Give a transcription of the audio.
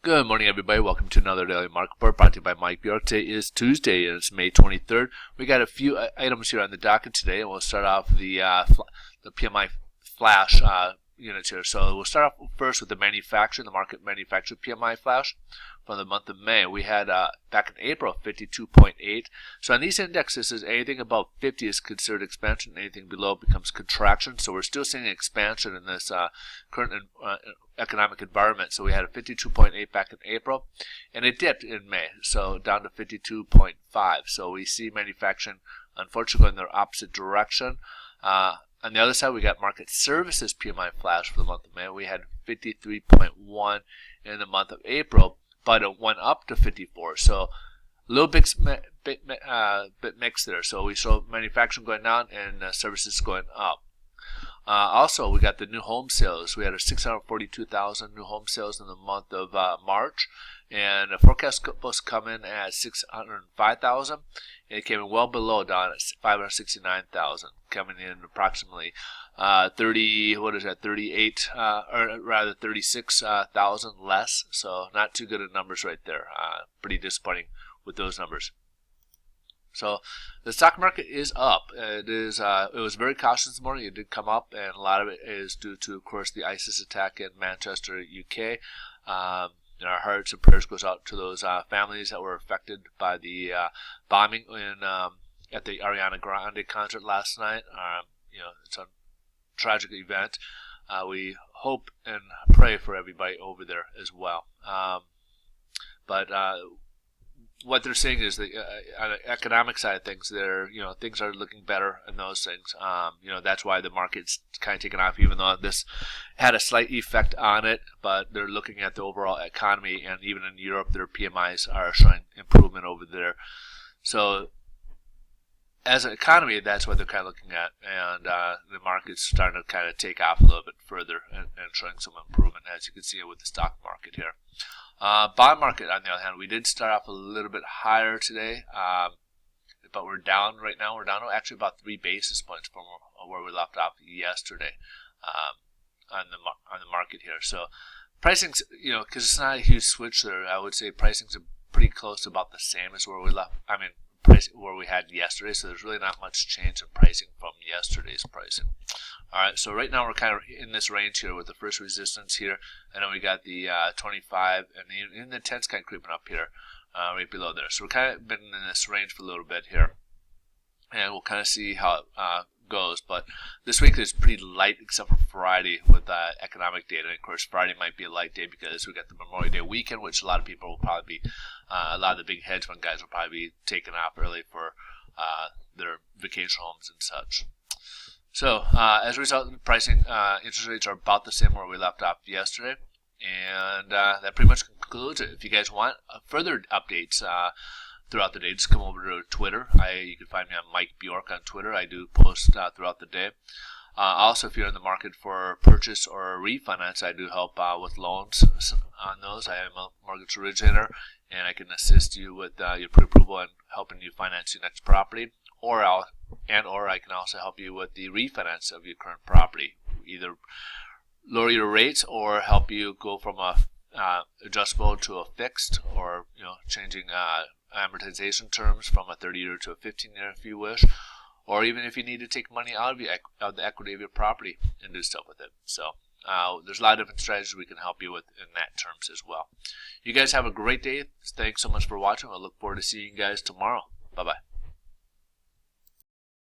Good morning, everybody. Welcome to another Daily Market Report brought to you by Mike Bjork. Today is Tuesday, and it's May 23rd. We got a few items here on the docket today, and we'll start off the PMI flash units here. So we'll start off first with the market manufacturing PMI flash from the month of May. We had back in April 52.8. So on these indexes, anything above 50 is considered expansion. Anything below becomes contraction. So we're still seeing expansion in this current economic environment. So we had a 52.8 back in April, and it dipped in May, so down to 52.5. So we see manufacturing, unfortunately, going in the opposite direction. On the other side, we got market services PMI flash for the month of May. We had 53.1 in the month of April, but it went up to 54. So a little bit mixed there. So we saw manufacturing going down and services going up. Also, we got the new home sales. We had a 642,000 new home sales in the month of March, and the forecast was come in at 605,000. It came in well below, down at 569,000, coming in approximately 36,000 less. So not too good of numbers right there. Pretty disappointing with those numbers. So the stock market is up. It was very cautious this morning. It did come up, and a lot of it is due to, of course, the ISIS attack in Manchester, UK. Our hearts and prayers goes out to those families that were affected by the bombing at the Ariana Grande concert last night. It's a tragic event. We hope and pray for everybody over there as well. But what they're saying is that on the economic side of things, things are looking better in those things. That's why the market's kind of taken off, even though this had a slight effect on it. But they're looking at the overall economy, and even in Europe, their PMIs are showing improvement over there. So as an economy, that's what they're kind of looking at, and the market's starting to kind of take off a little bit further and showing some improvement, as you can see with the stock market here. Bond market, on the other hand, we did start off a little bit higher today, but we're down right now. We're down to actually about 3 basis points from where we left off yesterday on the market here. So pricing's, because it's not a huge switch there, I would say pricing's pretty close to about the same as where we left. Where we had yesterday. So there's really not much change in pricing from yesterday's pricing. All right, so right now we're kind of in this range here with the first resistance here, and then we got the 25, and the 10's kind of creeping up here, right below there. So we're kind of been in this range for a little bit here, and we'll kind of see how it goes. But this week is pretty light, except for Friday with economic data. And of course, Friday might be a light day because we got the Memorial Day weekend, which a lot of people will probably be, a lot of the big hedge fund guys will probably be taking off early for their vacation homes and such. So as a result, the pricing, interest rates are about the same where we left off yesterday. And that pretty much concludes it. If you guys want further updates throughout the day, just come over to Twitter. You can find me on Mike Bjork on Twitter. I do post throughout the day. Also, if you're in the market for purchase or refinance, I do help with loans on those. I am a mortgage originator, and I can assist you with your pre-approval and helping you finance your next property. Or I can also help you with the refinance of your current property, either lower your rates or help you go from a adjustable to a fixed, or changing amortization terms from a 30-year to a 15-year if you wish, or even if you need to take money out of the equity of your property and do stuff with it. So there's a lot of different strategies we can help you with in that terms as well. You guys have a great day. Thanks so much for watching. I look forward to seeing you guys tomorrow. Bye-bye.